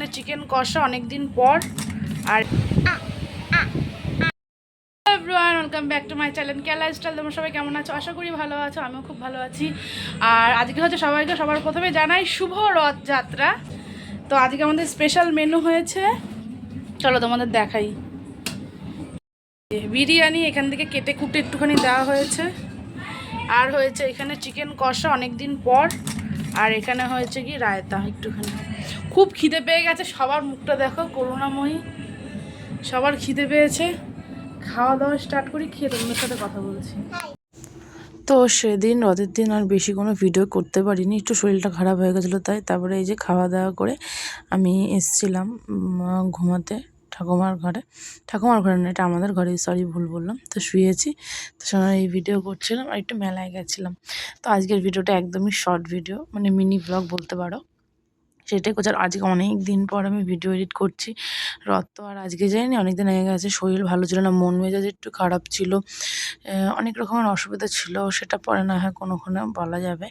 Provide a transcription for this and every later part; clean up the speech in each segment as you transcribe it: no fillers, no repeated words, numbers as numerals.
এখানে চিকেন কষা অনেক দিন পর। আর everyone, welcome back to my channel Keya lifestyle. তোমরা সবাই কেমন আছো? আশা করি ভালো আছো, আমিও খুব ভালো আছি। আর আজকে হচ্ছে সবার প্রথমে জানাই শুভ রথযাত্রা। তো আজকে আমাদের স্পেশাল মেনু হয়েছে, চলো তোমাদের দেখাই। বিরিয়ানি এখান থেকে কেটে কুটে একটুখানি দেওয়া হয়েছে, আর হয়েছে এখানে চিকেন কষা অনেক দিন পর, আর এখানে হয়েছে কি রায়তা একটুখানি। খুব খিদে পেয়ে গেছে সবার, মুখটা দেখো করুণাময়ী, সবার খিদে পেয়েছে। খাওয়া দাওয়া স্টার্ট করি, খেয়ে তোমাদের সাথে কথা বলছি। তো সেদিন রথের দিন আর বেশি কোনো ভিডিও করতে পারিনি, একটু শরীরটা খারাপ হয়ে গেছিলো তাই। তারপরে এই যে খাওয়া দাওয়া করে আমি এসছিলাম ঘুমাতে ঠাকুমার ঘরে না, এটা আমাদের ঘরে, সরি ভুল বললাম। তো শুয়েছি, তো সময় এই ভিডিও করছিলাম আর একটু মেলায় গেছিলাম। তো আজকের ভিডিওটা একদমই শর্ট ভিডিও, মানে মিনি ব্লগ বলতে পারো। সেটাই করছি। আর আজকে অনেক দিন পর আমি ভিডিও এডিট করছি। রথ তো আর আজকে যাইনি, অনেক দিন হয়ে গেছে। শরীর ভালো ছিল না, মন মেজাজ একটু খারাপ ছিল, অনেক রকমের অসুবিধা ছিল, সেটা পরে না হয় কোনোক্ষণে বলা যাবে।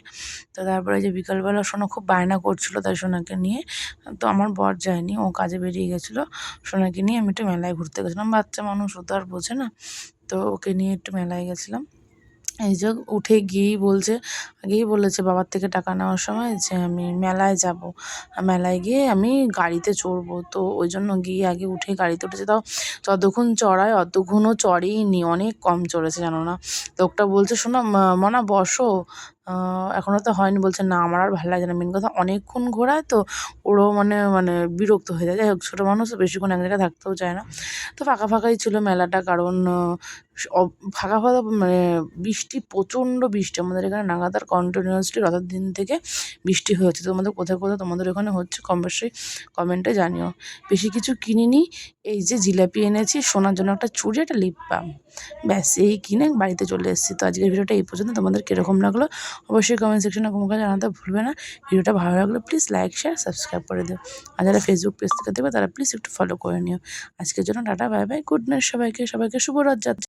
তো তারপরে যে বিকালবেলা সোনা খুব বায়না করছিল, তাই সোনাকে নিয়ে, তো আমার বর যায়নি, ও কাজে বেরিয়ে গেছিলো। সোনাকে নিয়ে আমি একটু মেলায় ঘুরতে গেছিলাম, বাচ্চা মানুষ ও তো আর বোঝে না। তো ওকে নিয়ে একটু মেলায় গেছিলাম। এই যে উঠে গিয়েই বলছে, আগেই বলেছে বাবার থেকে টাকা নেওয়ার সময় যে আমি মেলায় যাব, মেলায় গিয়ে আমি গাড়িতে চড়বো। তো ওই জন্য গিয়ে আগে উঠে গাড়িতে উঠেছে। তাও যতক্ষণ চড়ায় অতক্ষণও চড়েইনি, অনেক কম চড়েছে জানো না। লোকটা বলছে শোনো মনা বসো, এখনও তো হয়নি। বলছে না আমার আর ভালো লাগে না, মেন কথা অনেকক্ষণ ঘোরায় তো ওরও মানে মানে বিরক্ত হয়ে যায়। যাই হোক, ছোটো মানুষ তো বেশিক্ষণ এক জায়গায় থাকতেও চায় না। তো ফাঁকাই ছিল মেলাটা, কারণ ফাঁকা মানে বৃষ্টি, প্রচণ্ড বৃষ্টি আমাদের এখানে নাগাতার কন্টিনিউয়াসলি রথের দিন থেকে বৃষ্টি হয়েছে। তোমাদের কোথায় তোমাদের ওখানে হচ্ছে কম বেশি কমেন্টে জানিও। বেশি কিছু কিনিনি, এই যে জিলাপি এনেছি, সোনার জন্য একটা চুড়ি, একটা লিপ বাম, ব্যাস এই কিনে বাড়িতে চলে এসেছি। তো আজকের ভিডিওটা এই পর্যন্ত। তোমাদের কীরকম লাগলো অবশ্যই কমেন্ট সেকশনে কমকে জানাতে ভুলবে না। ভিডিওটা ভালো লাগলে প্লিজ লাইক শেয়ার সাবস্ক্রাইব করে দিও। আর যারা ফেসবুক পেজ থেকে দেবে তারা প্লিজ একটু ফলো করে নিও। আজকের জন্য tata, bye bye, good night সবাইকে শুভ রথযাত্রা।